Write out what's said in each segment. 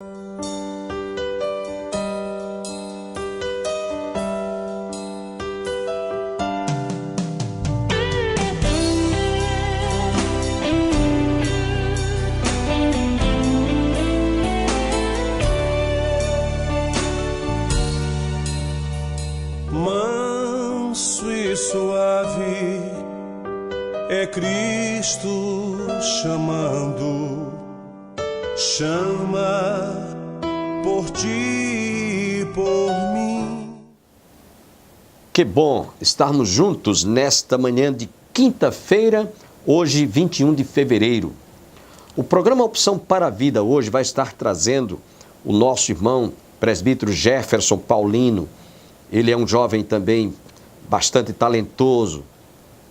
Manso e suave é Cristo chamando, chama por ti e por mim. Que bom estarmos juntos nesta manhã de quinta-feira, hoje 21 de fevereiro. O programa Opção para a Vida hoje vai estar trazendo o nosso irmão presbítero Jefferson Paulino. Ele é um jovem também bastante talentoso,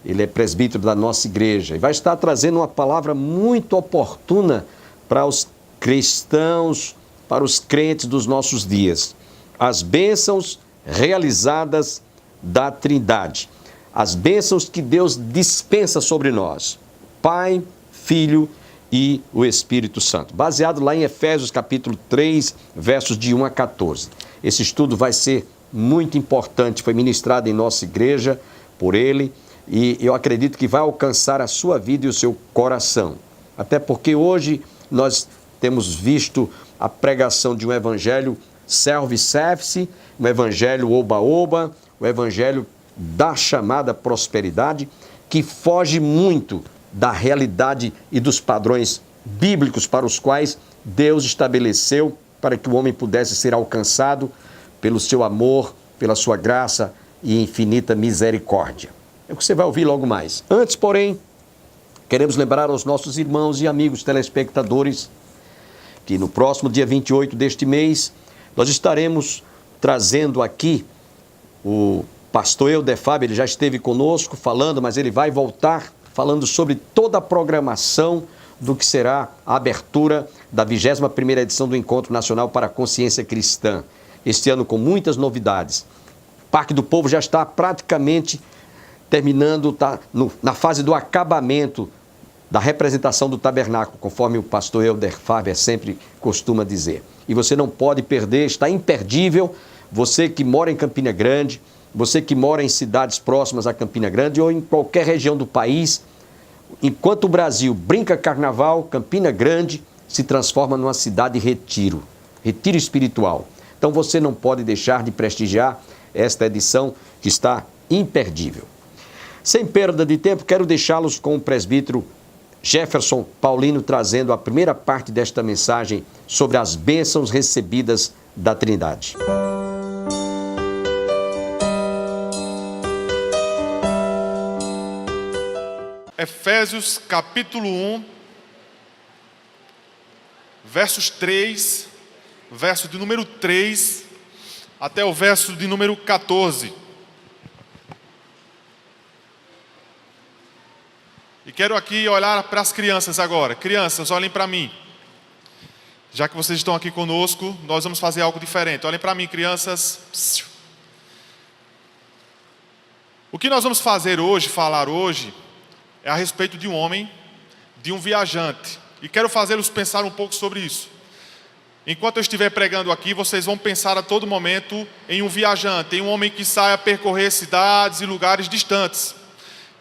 ele é presbítero da nossa igreja e vai estar trazendo uma palavra muito oportuna para os cristãos, para os crentes dos nossos dias. As bênçãos realizadas da Trindade, as bênçãos que Deus dispensa sobre nós, Pai, Filho e o Espírito Santo, baseado lá em Efésios capítulo 3, versos de 1 a 14. Esse estudo vai ser muito importante, foi ministrado em nossa igreja por ele e eu acredito que vai alcançar a sua vida e o seu coração. Até porque hoje nós temos visto a pregação de um evangelho self-service, um evangelho oba-oba, o evangelho da chamada prosperidade, que foge muito da realidade e dos padrões bíblicos para os quais Deus estabeleceu para que o homem pudesse ser alcançado pelo seu amor, pela sua graça e infinita misericórdia. É o que você vai ouvir logo mais. Antes, porém, queremos lembrar aos nossos irmãos e amigos telespectadores que no próximo dia 28 deste mês, nós estaremos trazendo aqui o pastor Helder Fábio. Ele já esteve conosco falando, mas ele vai voltar falando sobre toda a programação do que será a abertura da 21ª edição do Encontro Nacional para a Consciência Cristã. Este ano com muitas novidades. O Parque do Povo já está praticamente terminando, está na fase do acabamento da representação do tabernáculo, conforme o pastor Helder Fábio sempre costuma dizer. E você não pode perder, está imperdível. Você que mora em Campina Grande, você que mora em cidades próximas a Campina Grande ou em qualquer região do país, enquanto o Brasil brinca carnaval, Campina Grande se transforma numa cidade retiro espiritual. Então você não pode deixar de prestigiar esta edição que está imperdível. Sem perda de tempo, quero deixá-los com o presbítero Jefferson Paulino trazendo a primeira parte desta mensagem sobre as bênçãos recebidas da Trindade. Efésios capítulo 1, versos 3, verso de número 3 até o verso de número 14. E quero aqui olhar para as crianças agora. Crianças, olhem para mim. Já que vocês estão aqui conosco, nós vamos fazer algo diferente. Olhem para mim, crianças. O que nós vamos fazer hoje, falar hoje, é a respeito de um homem, de um viajante. E quero fazê-los pensar um pouco sobre isso. Enquanto eu estiver pregando aqui, vocês vão pensar a todo momento em um viajante, em um homem que sai a percorrer cidades e lugares distantes.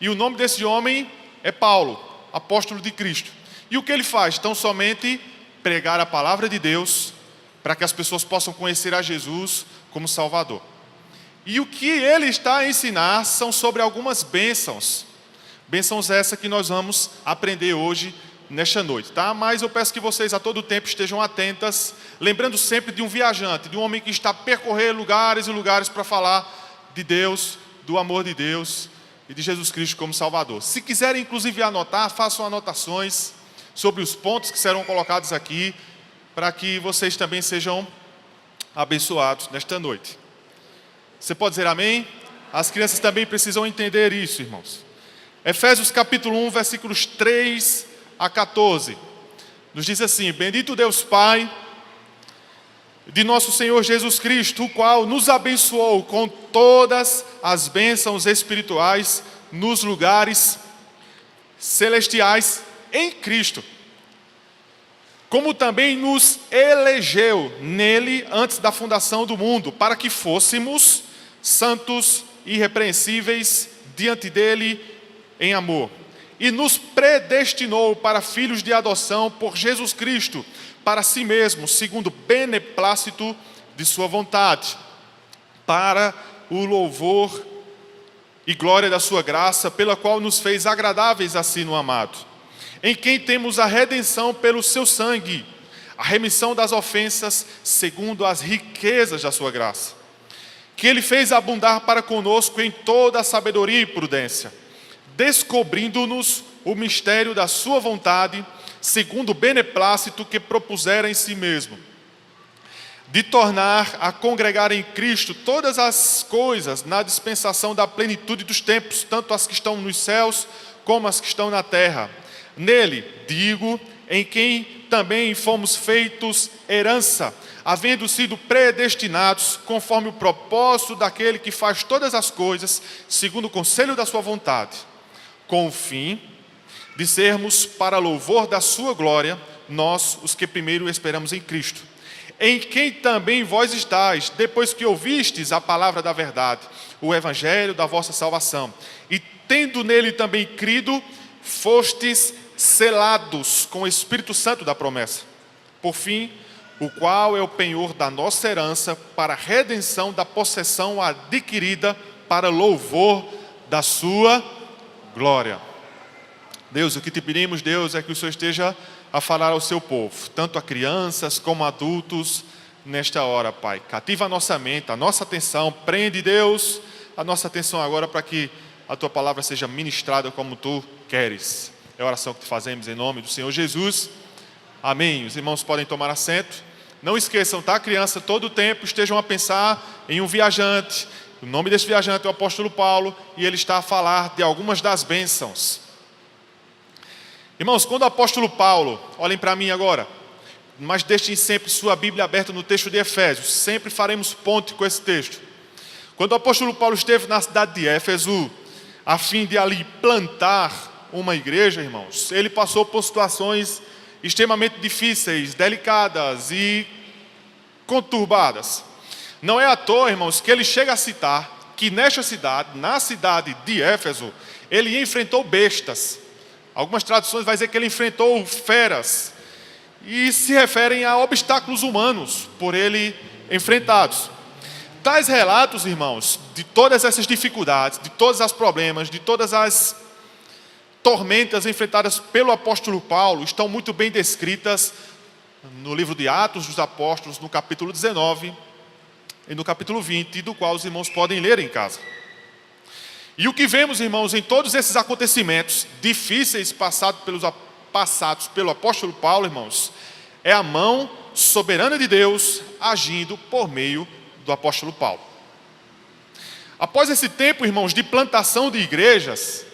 E o nome desse homem é Paulo, apóstolo de Cristo. E o que ele faz? Tão somente pregar a palavra de Deus para que as pessoas possam conhecer a Jesus como Salvador. E o que ele está a ensinar são sobre algumas bênçãos. Bênçãos essas que nós vamos aprender hoje nesta noite, tá? Mas eu peço que vocês a todo tempo estejam atentas, lembrando sempre de um viajante, de um homem que está a percorrer lugares e lugares para falar de Deus, do amor de Deus e de Jesus Cristo como Salvador. Se quiserem inclusive anotar, façam anotações sobre os pontos que serão colocados aqui, para que vocês também sejam abençoados nesta noite. Você pode dizer amém? As crianças também precisam entender isso, irmãos. Efésios capítulo 1, versículos 3 a 14. Nos diz assim: bendito Deus Pai de nosso Senhor Jesus Cristo, o qual nos abençoou com todas as bênçãos espirituais nos lugares celestiais em Cristo, como também nos elegeu nele antes da fundação do mundo, para que fôssemos santos e irrepreensíveis diante dele em amor. E nos predestinou para filhos de adoção por Jesus Cristo, para si mesmo, segundo o beneplácito de sua vontade, para o louvor e glória da sua graça, pela qual nos fez agradáveis a si no amado, em quem temos a redenção pelo seu sangue, a remissão das ofensas, segundo as riquezas da sua graça, que ele fez abundar para conosco em toda a sabedoria e prudência, descobrindo-nos o mistério da sua vontade, segundo o beneplácito que propusera em si mesmo, de tornar a congregar em Cristo todas as coisas na dispensação da plenitude dos tempos, tanto as que estão nos céus como as que estão na terra. Nele, digo, em quem também fomos feitos herança, havendo sido predestinados conforme o propósito daquele que faz todas as coisas, segundo o conselho da sua vontade, com o fim de sermos para louvor da sua glória, nós, os que primeiro esperamos em Cristo, em quem também vós estáis, depois que ouvistes a palavra da verdade, o evangelho da vossa salvação, e tendo nele também crido, fostes selados com o Espírito Santo da promessa. Por fim, o qual é o penhor da nossa herança para a redenção da possessão adquirida para louvor da sua glória. Deus, o que te pedimos, Deus, é que o Senhor esteja a falar ao seu povo, tanto a crianças como a adultos, nesta hora, Pai. Cativa a nossa mente, a nossa atenção, prende, Deus, a nossa atenção agora para que a tua palavra seja ministrada como tu queres. É a oração que te fazemos em nome do Senhor Jesus. Amém. Os irmãos podem tomar assento. Não esqueçam, tá, criança, todo o tempo estejam a pensar em um viajante. O nome desse viajante é o apóstolo Paulo e ele está a falar de algumas das bênçãos. Irmãos, quando o apóstolo Paulo, olhem para mim agora, mas deixem sempre sua Bíblia aberta no texto de Efésios, sempre faremos ponte com esse texto. Quando o apóstolo Paulo esteve na cidade de Éfeso, a fim de ali plantar uma igreja, irmãos, ele passou por situações extremamente difíceis, delicadas e conturbadas. Não é à toa, irmãos, que ele chega a citar que nesta cidade, na cidade de Éfeso, ele enfrentou bestas. Algumas traduções vai dizer que ele enfrentou feras e se referem a obstáculos humanos por ele enfrentados. Tais relatos, irmãos, de todas essas dificuldades, de todos os problemas, de todas as tormentas enfrentadas pelo apóstolo Paulo, estão muito bem descritas no livro de Atos dos Apóstolos, no capítulo 19 e no capítulo 20, do qual os irmãos podem ler em casa. E o que vemos, irmãos, em todos esses acontecimentos difíceis passados pelo apóstolo Paulo, irmãos, é a mão soberana de Deus agindo por meio do apóstolo Paulo. Após esse tempo, irmãos, de plantação de igrejas,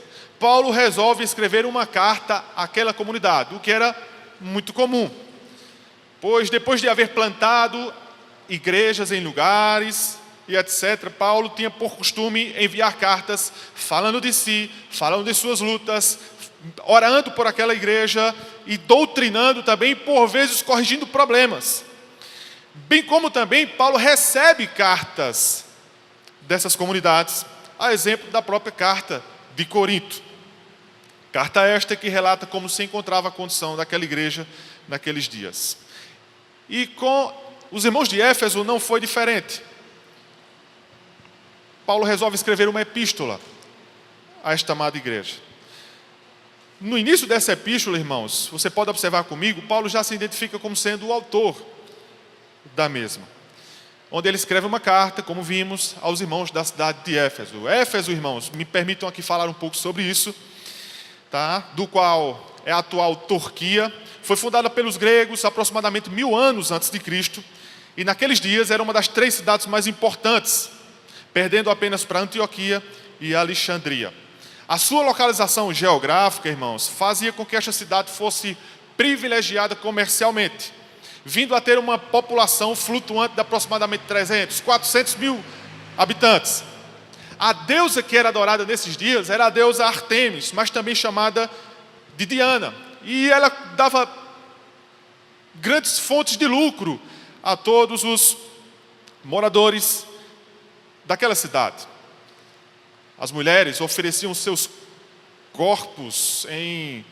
Paulo resolve escrever uma carta àquela comunidade, o que era muito comum. Pois depois de haver plantado igrejas em lugares e etc., Paulo tinha por costume enviar cartas falando de si, falando de suas lutas, orando por aquela igreja e doutrinando também, por vezes corrigindo problemas. Bem como também Paulo recebe cartas dessas comunidades, a exemplo da própria carta de Corinto. Carta esta que relata como se encontrava a condição daquela igreja naqueles dias. E com os irmãos de Éfeso não foi diferente. Paulo resolve escrever uma epístola a esta amada igreja. No início dessa epístola, irmãos, você pode observar comigo, Paulo já se identifica como sendo o autor da mesma, onde ele escreve uma carta, como vimos, aos irmãos da cidade de Éfeso. Éfeso, irmãos, me permitam aqui falar um pouco sobre isso, tá? Do qual é a atual Turquia. Foi fundada pelos gregos aproximadamente 1000 anos antes de Cristo, e naqueles dias era uma das 3 cidades mais importantes, perdendo apenas para Antioquia e Alexandria. A sua localização geográfica, irmãos, fazia com que esta cidade fosse privilegiada comercialmente, vindo a ter uma população flutuante de aproximadamente 300, 400 mil habitantes. A deusa que era adorada nesses dias era a deusa Artemis, mas também chamada de Diana. E ela dava grandes fontes de lucro a todos os moradores daquela cidade. As mulheres ofereciam seus corpos em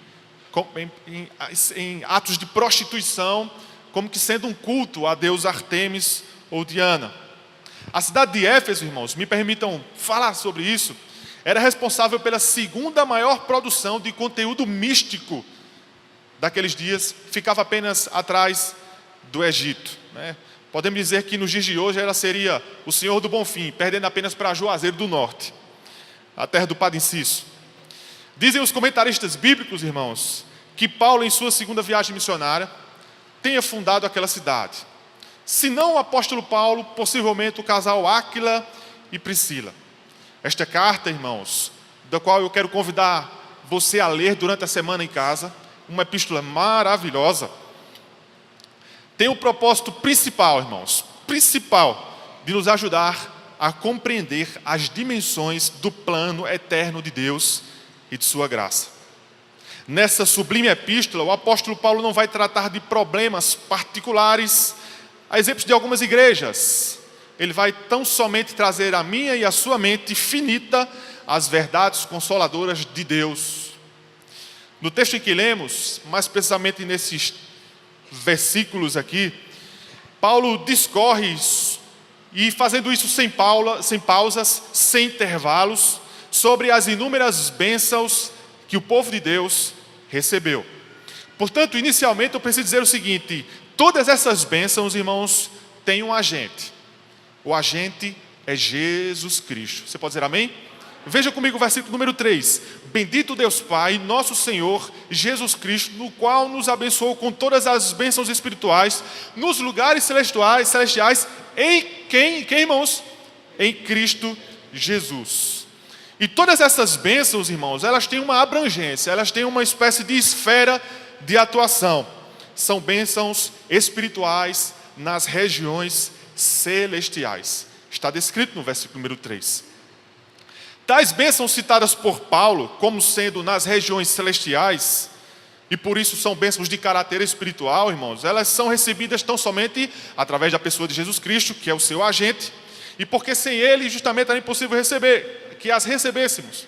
atos de prostituição, como que sendo um culto a deus Artemis ou Diana. A cidade de Éfeso, irmãos, me permitam falar sobre isso, era responsável pela segunda maior produção de conteúdo místico daqueles dias, ficava apenas atrás do Egito, né? Podemos dizer que nos dias de hoje ela seria o Senhor do Bonfim, perdendo apenas para Juazeiro do Norte, a terra do Padre Inciso. Dizem os comentaristas bíblicos, irmãos, que Paulo, em sua segunda viagem missionária, tenha fundado aquela cidade. Se não o apóstolo Paulo, possivelmente o casal Áquila e Priscila. Esta carta, irmãos, da qual eu quero convidar você a ler durante a semana em casa, uma epístola maravilhosa, tem o propósito principal, irmãos, de nos ajudar a compreender as dimensões do plano eterno de Deus e de sua graça. Nessa sublime epístola, o apóstolo Paulo não vai tratar de problemas particulares, a exemplos de algumas igrejas. Ele vai tão somente trazer à minha e à sua mente finita as verdades consoladoras de Deus. No texto em que lemos, mais precisamente nesses versículos aqui, Paulo discorre, e fazendo isso sem pausas, sem intervalos, sobre as inúmeras bênçãos que o povo de Deus recebeu. Portanto, inicialmente eu preciso dizer o seguinte: todas essas bênçãos, irmãos, têm um agente. O agente é Jesus Cristo. Você pode dizer amém? Veja comigo o versículo número 3. Bendito Deus Pai, nosso Senhor Jesus Cristo, no qual nos abençoou com todas as bênçãos espirituais nos lugares celestiais em quem, irmãos? Em Cristo Jesus. E todas essas bênçãos, irmãos, elas têm uma abrangência, elas têm uma espécie de esfera de atuação. São bênçãos espirituais nas regiões celestiais. Está descrito no versículo número 3. Tais bênçãos citadas por Paulo como sendo nas regiões celestiais, e por isso são bênçãos de caráter espiritual, irmãos, elas são recebidas tão somente através da pessoa de Jesus Cristo, que é o seu agente, e porque sem ele justamente era impossível receber, que as recebêssemos.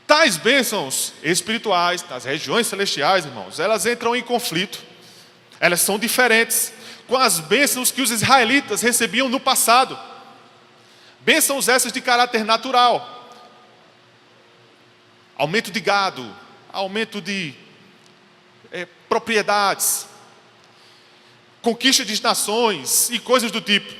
Tais bênçãos espirituais nas regiões celestiais, irmãos, elas entram em conflito, elas são diferentes com as bênçãos que os israelitas recebiam no passado. Bênçãos essas de caráter natural. Aumento de gado, aumento de propriedades, conquista de nações e coisas do tipo.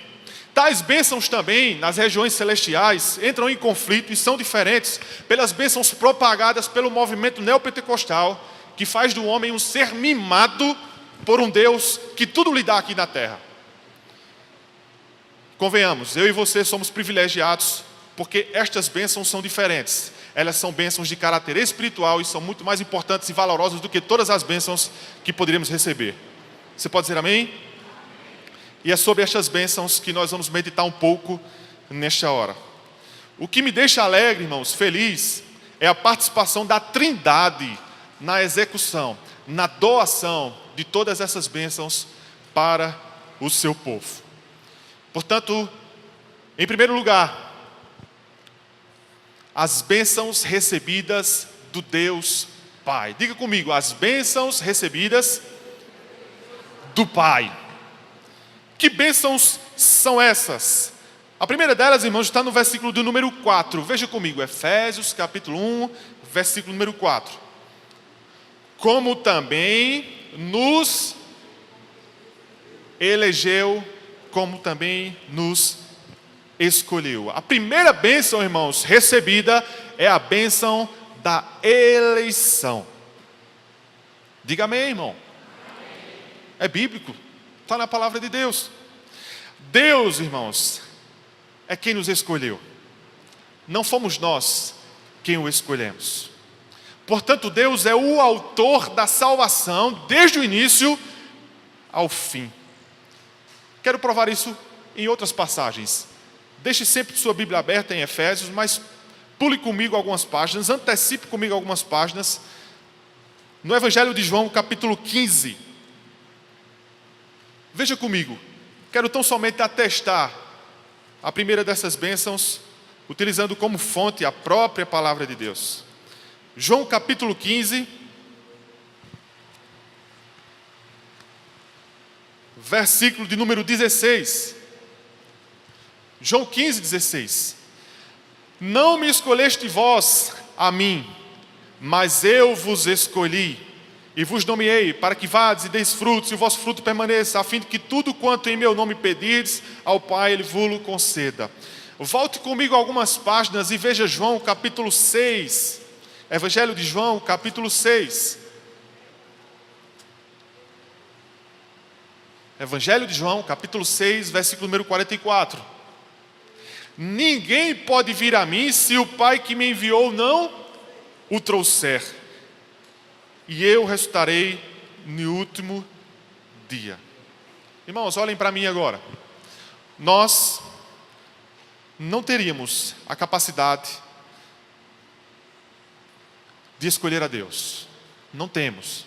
Tais bênçãos também, nas regiões celestiais, entram em conflito e são diferentes pelas bênçãos propagadas pelo movimento neopentecostal, que faz do homem um ser mimado por um Deus que tudo lhe dá aqui na terra. Convenhamos, eu e você somos privilegiados, porque estas bênçãos são diferentes. Elas são bênçãos de caráter espiritual e são muito mais importantes e valorosas do que todas as bênçãos que poderíamos receber. Você pode dizer amém? E é sobre estas bênçãos que nós vamos meditar um pouco nesta hora. O que me deixa alegre, irmãos, feliz, é a participação da Trindade na execução, na doação de todas essas bênçãos para o seu povo. Portanto, em primeiro lugar, as bênçãos recebidas do Deus Pai. Diga comigo, as bênçãos recebidas do Pai. Que bênçãos são essas? A primeira delas, irmãos, está no versículo do número 4. Veja comigo, Efésios capítulo 1, versículo número 4. Como também nos elegeu, como também nos escolheu. A primeira bênção, irmãos, recebida é a bênção da eleição. Diga amém, irmão. É bíblico, está na palavra de Deus. Deus, irmãos, é quem nos escolheu. Não fomos nós quem o escolhemos. Portanto, Deus é o autor da salvação desde o início ao fim. Quero provar isso em outras passagens. Deixe sempre sua Bíblia aberta em Efésios, mas pule comigo algumas páginas, antecipe comigo algumas páginas. No Evangelho de João, capítulo 15. Veja comigo, quero tão somente atestar a primeira dessas bênçãos, utilizando como fonte a própria palavra de Deus. João capítulo 15, versículo de número 16. João 15, 16. Não me escolheste vós a mim, mas eu vos escolhi e vos nomeei para que vades e deis frutos e o vosso fruto permaneça, a fim de que tudo quanto em meu nome pedirdes ao Pai, Ele vos conceda. Volte comigo algumas páginas e veja João capítulo 6. Evangelho de João capítulo 6. Evangelho de João capítulo 6, versículo número 44. Ninguém pode vir a mim se o Pai que me enviou não o trouxer. E eu ressuscitarei no último dia. Irmãos, olhem para mim agora. Nós não teríamos a capacidade de escolher a Deus. Não temos.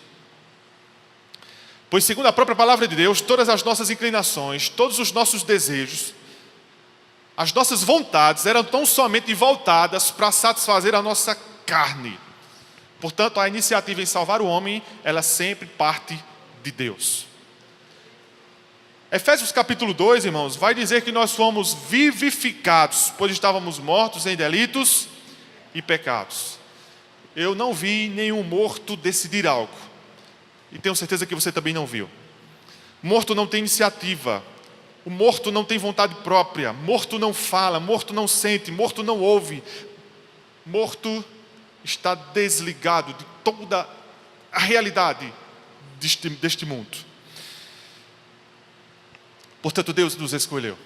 Pois segundo a própria palavra de Deus, todas as nossas inclinações, todos os nossos desejos, as nossas vontades eram tão somente voltadas para satisfazer a nossa carne. Portanto, a iniciativa em salvar o homem, ela sempre parte de Deus. Efésios capítulo 2, irmãos, vai dizer que nós fomos vivificados, pois estávamos mortos em delitos e pecados. Eu não vi nenhum morto decidir algo. E tenho certeza que você também não viu. Morto não tem iniciativa. O morto não tem vontade própria. Morto não fala, morto não sente, morto não ouve. Morto está desligado de toda a realidade deste mundo. Portanto, Deus nos escolheu.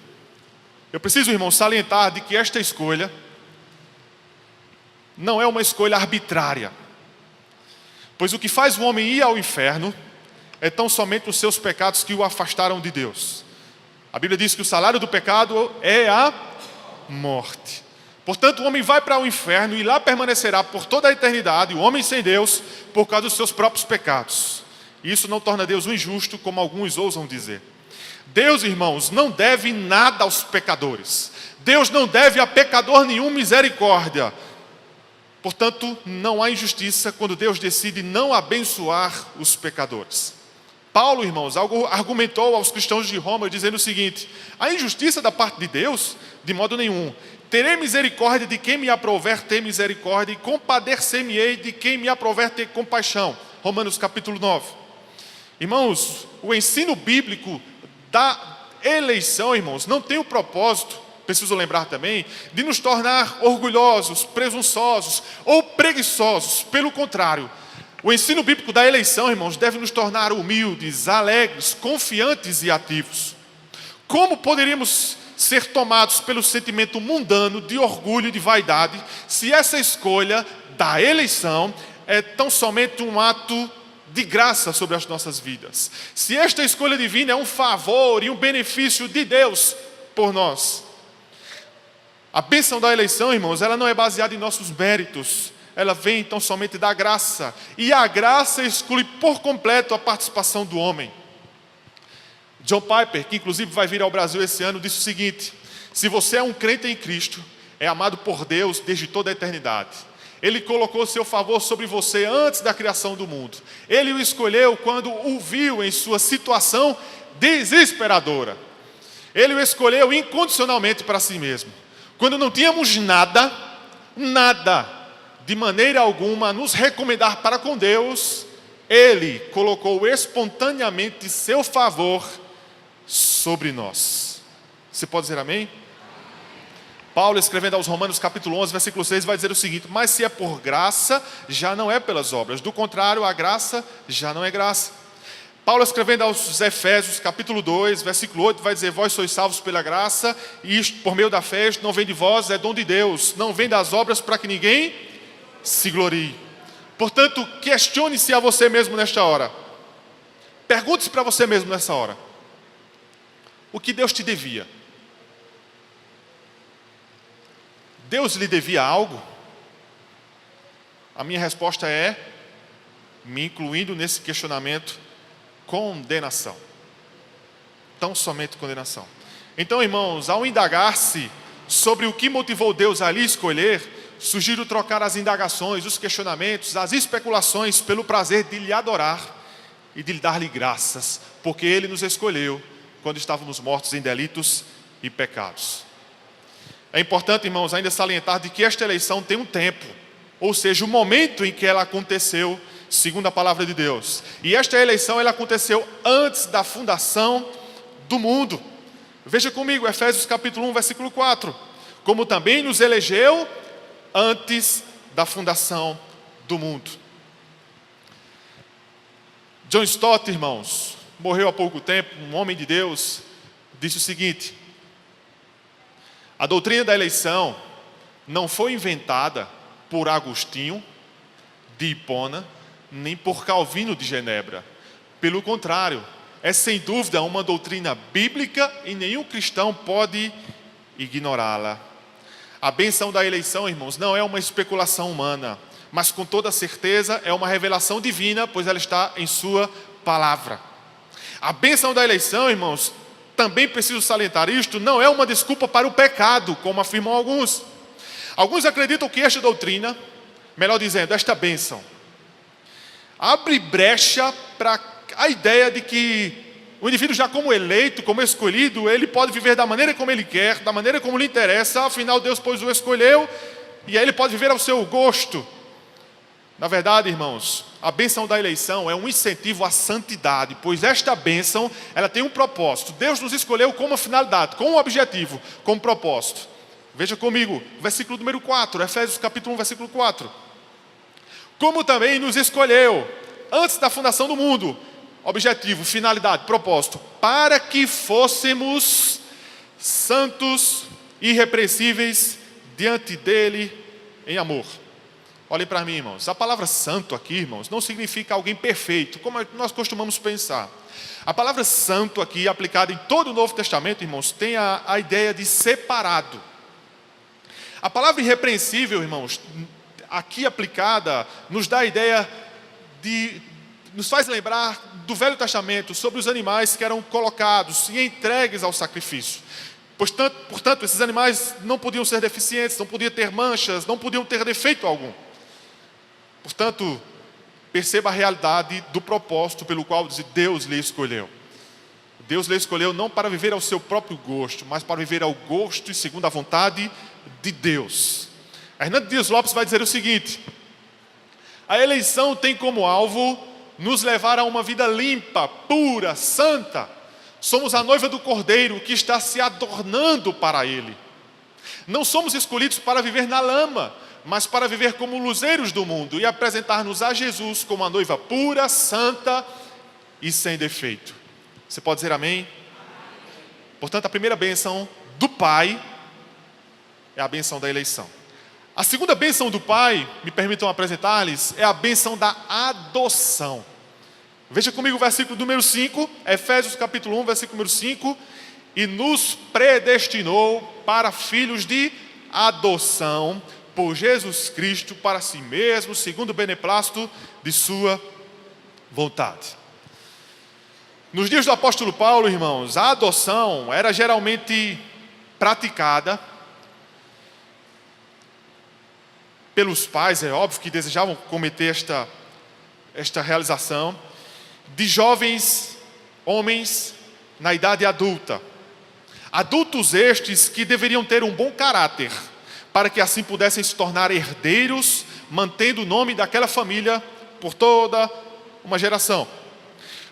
Eu preciso, irmãos, salientar de que esta escolha não é uma escolha arbitrária. Pois o que faz o homem ir ao inferno é tão somente os seus pecados que o afastaram de Deus. A Bíblia diz que o salário do pecado é a morte. Portanto, o homem vai para o inferno e lá permanecerá por toda a eternidade, o homem sem Deus, por causa dos seus próprios pecados. E isso não torna Deus um injusto, como alguns ousam dizer. Deus, irmãos, não deve nada aos pecadores. Deus não deve a pecador nenhum misericórdia. Portanto, não há injustiça quando Deus decide não abençoar os pecadores. Paulo, irmãos, argumentou aos cristãos de Roma dizendo o seguinte: a injustiça da parte de Deus, de modo nenhum. Terei misericórdia de quem me aprouver ter misericórdia e compadecer-me-ei de quem me aprouver ter compaixão. Romanos capítulo 9. Irmãos, o ensino bíblico da eleição, irmãos, não tem o propósito, preciso lembrar também, de nos tornar orgulhosos, presunçosos ou preguiçosos. Pelo contrário, o ensino bíblico da eleição, irmãos, deve nos tornar humildes, alegres, confiantes e ativos. Como poderíamos ser tomados pelo sentimento mundano de orgulho e de vaidade se essa escolha da eleição é tão somente um ato de graça sobre as nossas vidas? Se esta escolha divina é um favor e um benefício de Deus por nós. A bênção da eleição, irmãos, ela não é baseada em nossos méritos. Ela vem então somente da graça. E a graça exclui por completo a participação do homem. John Piper, que inclusive vai vir ao Brasil esse ano, disse o seguinte: se você é um crente em Cristo, é amado por Deus desde toda a eternidade. Ele colocou seu favor sobre você antes da criação do mundo. Ele o escolheu quando o viu em sua situação desesperadora. Ele o escolheu incondicionalmente para si mesmo. Quando não tínhamos nada, de maneira alguma, a nos recomendar para com Deus, Ele colocou espontaneamente seu favor sobre nós. Você pode dizer amém? Paulo, escrevendo aos Romanos capítulo 11, versículo 6, vai dizer o seguinte: mas se é por graça, já não é pelas obras. Do contrário, a graça já não é graça. Paulo, escrevendo aos Efésios capítulo 2, versículo 8, vai dizer: vós sois salvos pela graça, e isto por meio da fé, isto não vem de vós, é dom de Deus, não vem das obras para que ninguém se glorie. Portanto, questione-se a você mesmo nesta hora. Pergunte-se para você mesmo nessa hora: o que Deus te devia? Deus lhe devia algo? A minha resposta é, me incluindo nesse questionamento, condenação. tão somente condenação. Então, irmãos, ao indagar-se sobre o que motivou Deus a lhe escolher, sugiro trocar as indagações, os questionamentos, as especulações pelo prazer de lhe adorar e de lhe dar-lhe graças, porque Ele nos escolheu quando estávamos mortos em delitos e pecados. É importante, irmãos, ainda salientar de que esta eleição tem um tempo, ou seja, o momento em que ela aconteceu, segundo a palavra de Deus. E esta eleição ela aconteceu antes da fundação do mundo. Veja comigo, Efésios capítulo 1, versículo 4. Como também nos elegeu antes da fundação do mundo. John Stott, irmãos, morreu há pouco tempo, um homem de Deus, disse o seguinte: a doutrina da eleição não foi inventada por Agostinho de Hipona, nem por Calvino de Genebra. Pelo contrário, é sem dúvida uma doutrina bíblica e nenhum cristão pode ignorá-la. A bênção da eleição, irmãos, não é uma especulação humana, mas com toda certeza é uma revelação divina, pois ela está em sua palavra. A bênção da eleição, irmãos, também preciso salientar isto, não é uma desculpa para o pecado, como afirmam alguns. Alguns acreditam que esta doutrina, melhor dizendo, esta bênção, abre brecha para a ideia de que o indivíduo já como eleito, como escolhido, ele pode viver da maneira como ele quer, da maneira como lhe interessa, afinal Deus pois o escolheu, e aí ele pode viver ao seu gosto. Na verdade, irmãos, a bênção da eleição é um incentivo à santidade, pois esta bênção, ela tem um propósito. Deus nos escolheu com uma finalidade, com um objetivo, com um propósito. Veja comigo, versículo número 4, Efésios capítulo 1, versículo 4. Como também nos escolheu antes da fundação do mundo, objetivo, finalidade, propósito, para que fôssemos santos, irrepreensíveis diante dele em amor. Olhem para mim, irmãos. A palavra santo aqui, irmãos, não significa alguém perfeito, como nós costumamos pensar. A palavra santo aqui, aplicada em todo o Novo Testamento, irmãos, tem a ideia de separado. A palavra irrepreensível, irmãos, aqui aplicada, nos dá a ideia de... nos faz lembrar do Velho Testamento, sobre os animais que eram colocados e entregues ao sacrifício. Portanto, esses animais não podiam ser deficientes, não podiam ter manchas, não podiam ter defeito algum. Portanto, perceba a realidade do propósito pelo qual Deus lhe escolheu. Deus lhe escolheu não para viver ao seu próprio gosto, mas para viver ao gosto e segundo a vontade de Deus. Hernando Dias Lopes vai dizer o seguinte: a eleição tem como alvo nos levar a uma vida limpa, pura, santa. Somos a noiva do Cordeiro que está se adornando para Ele. Não somos escolhidos para viver na lama, mas para viver como luzeiros do mundo e apresentar-nos a Jesus como a noiva pura, santa e sem defeito. Você pode dizer amém? Portanto, a primeira bênção do Pai é a bênção da eleição. A segunda bênção do Pai, me permitam apresentar-lhes, é a bênção da adoção. Veja comigo o versículo número 5, Efésios capítulo 1, versículo número 5. E nos predestinou para filhos de adoção por Jesus Cristo para si mesmo, segundo o beneplácito de sua vontade. Nos dias do apóstolo Paulo, irmãos, a adoção era geralmente praticada pelos pais, é óbvio que desejavam cometer esta realização, de jovens homens na idade adulta. Adultos estes que deveriam ter um bom caráter, para que assim pudessem se tornar herdeiros, mantendo o nome daquela família por toda uma geração.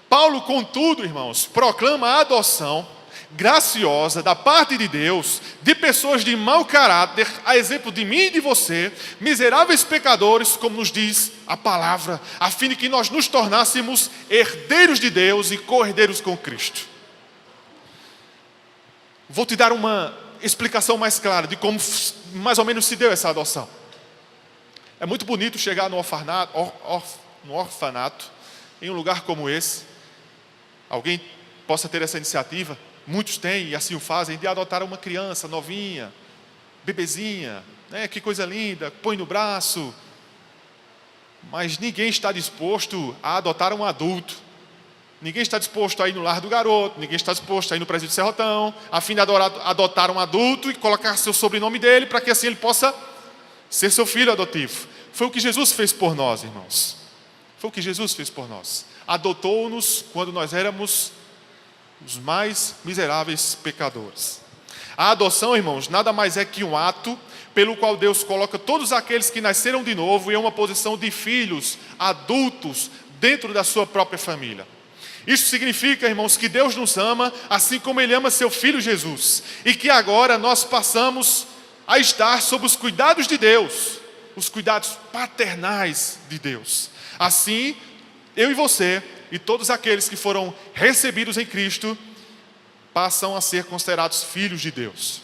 Paulo, contudo, irmãos, proclama a adoção graciosa da parte de Deus, de pessoas de mau caráter, a exemplo de mim e de você, miseráveis pecadores, como nos diz a palavra, a fim de que nós nos tornássemos herdeiros de Deus e co-herdeiros com Cristo. Vou te dar uma explicação mais clara de como mais ou menos se deu essa adoção. É muito bonito chegar no orfanato, em um lugar como esse. Alguém possa ter essa iniciativa, muitos têm e assim o fazem, de adotar uma criança novinha, bebezinha, né? Que coisa linda, põe no braço. Mas ninguém está disposto a adotar um adulto. Ninguém está disposto a ir no lar do garoto, ninguém está disposto a ir no presídio de Serrotão, a fim de adotar um adulto e colocar seu sobrenome dele, para que assim ele possa ser seu filho adotivo. Foi o que Jesus fez por nós, irmãos. Foi o que Jesus fez por nós. Adotou-nos quando nós éramos os mais miseráveis pecadores. A adoção, irmãos, nada mais é que um ato pelo qual Deus coloca todos aqueles que nasceram de novo em uma posição de filhos, adultos, dentro da sua própria família. Isso significa, irmãos, que Deus nos ama assim como Ele ama seu Filho Jesus. E que agora nós passamos a estar sob os cuidados de Deus, os cuidados paternais de Deus. Assim, eu e você, e todos aqueles que foram recebidos em Cristo, passam a ser considerados filhos de Deus.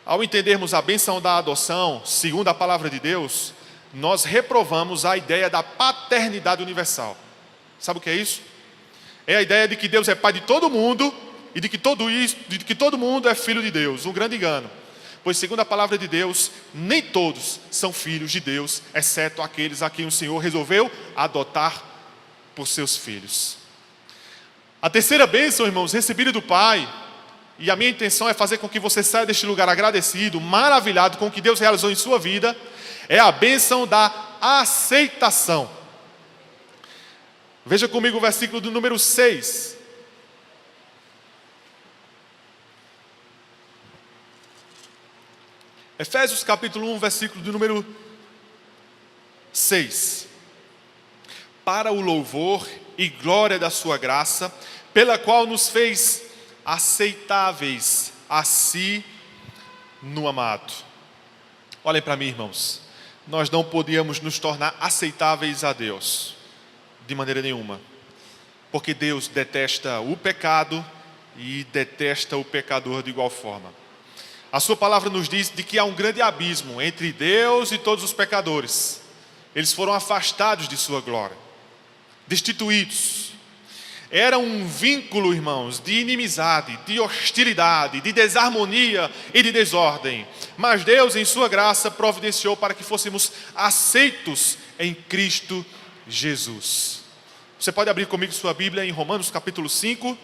Ao entendermos a bênção da adoção, segundo a palavra de Deus, nós reprovamos a ideia da paternidade universal. Sabe o que é isso? É a ideia de que Deus é pai de todo mundo e de que todo mundo é filho de Deus. Um grande engano. Pois, segundo a palavra de Deus, nem todos são filhos de Deus, exceto aqueles a quem o Senhor resolveu adotar por seus filhos. A terceira bênção, irmãos, recebida do Pai, e a minha intenção é fazer com que você saia deste lugar agradecido, maravilhado com o que Deus realizou em sua vida, é a bênção da aceitação. Veja comigo o versículo do número 6. Efésios capítulo 1, versículo do número 6. Para o louvor e glória da sua graça, pela qual nos fez aceitáveis a si no amado. Olhem para mim, irmãos. Nós não podíamos nos tornar aceitáveis a Deus de maneira nenhuma, porque Deus detesta o pecado e detesta o pecador de igual forma. A sua palavra nos diz de que há um grande abismo entre Deus e todos os pecadores. Eles foram afastados de sua glória, destituídos. Era um vínculo, irmãos, de inimizade, de hostilidade, de desarmonia e de desordem. Mas Deus, em sua graça, providenciou para que fôssemos aceitos em Cristo Jesus. Você pode abrir comigo sua Bíblia em Romanos capítulo 5.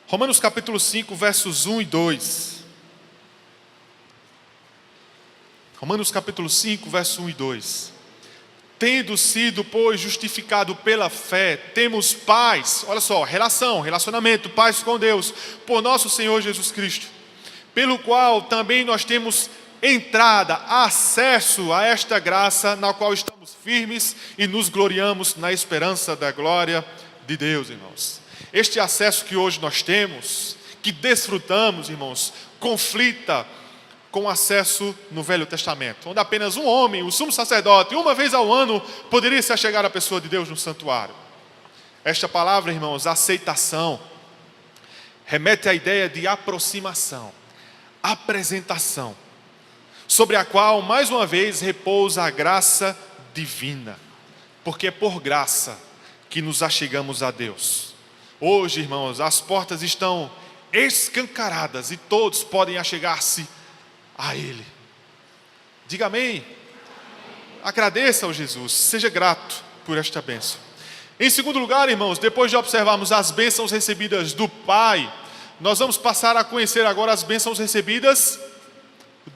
Romanos capítulo 5, versos 1 e 2. Romanos capítulo 5, verso 1 e 2. Tendo sido, pois, justificado pela fé, temos paz, olha só, relacionamento, paz com Deus, por nosso Senhor Jesus Cristo, pelo qual também nós temos entrada, acesso a esta graça, na qual estamos firmes e nos gloriamos na esperança da glória de Deus, irmãos. Este acesso que hoje nós temos, que desfrutamos, irmãos, conflita com o acesso no Velho Testamento, onde apenas um homem, o sumo sacerdote, uma vez ao ano, poderia se achegar à pessoa de Deus no santuário. Esta palavra, irmãos, aceitação, remete à ideia de aproximação, apresentação, sobre a qual, mais uma vez, repousa a graça divina, porque é por graça que nos achegamos a Deus. Hoje, irmãos, as portas estão escancaradas e todos podem achegar-se a Ele. Diga amém. Agradeça ao Jesus, seja grato por esta bênção. Em segundo lugar, irmãos, depois de observarmos as bênçãos recebidas do Pai, nós vamos passar a conhecer agora as bênçãos recebidas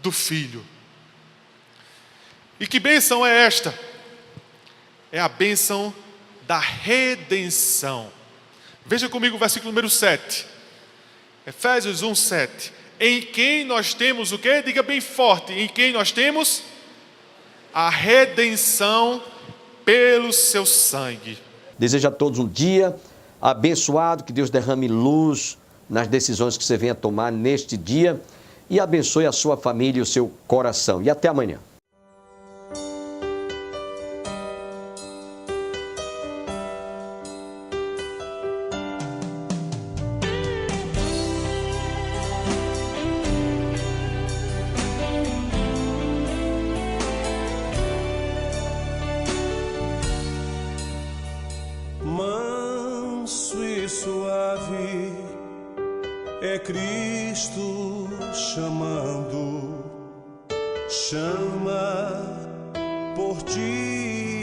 do Filho. E que bênção é esta? É a bênção da redenção. Veja comigo o versículo número 7. Efésios 1, 7. Em quem nós temos o quê? Diga bem forte. Em quem nós temos a redenção pelo seu sangue. Desejo a todos um dia abençoado, que Deus derrame luz nas decisões que você venha tomar neste dia e abençoe a sua família e o seu coração. E até amanhã. Manso e suave é Cristo chamando, chama por ti.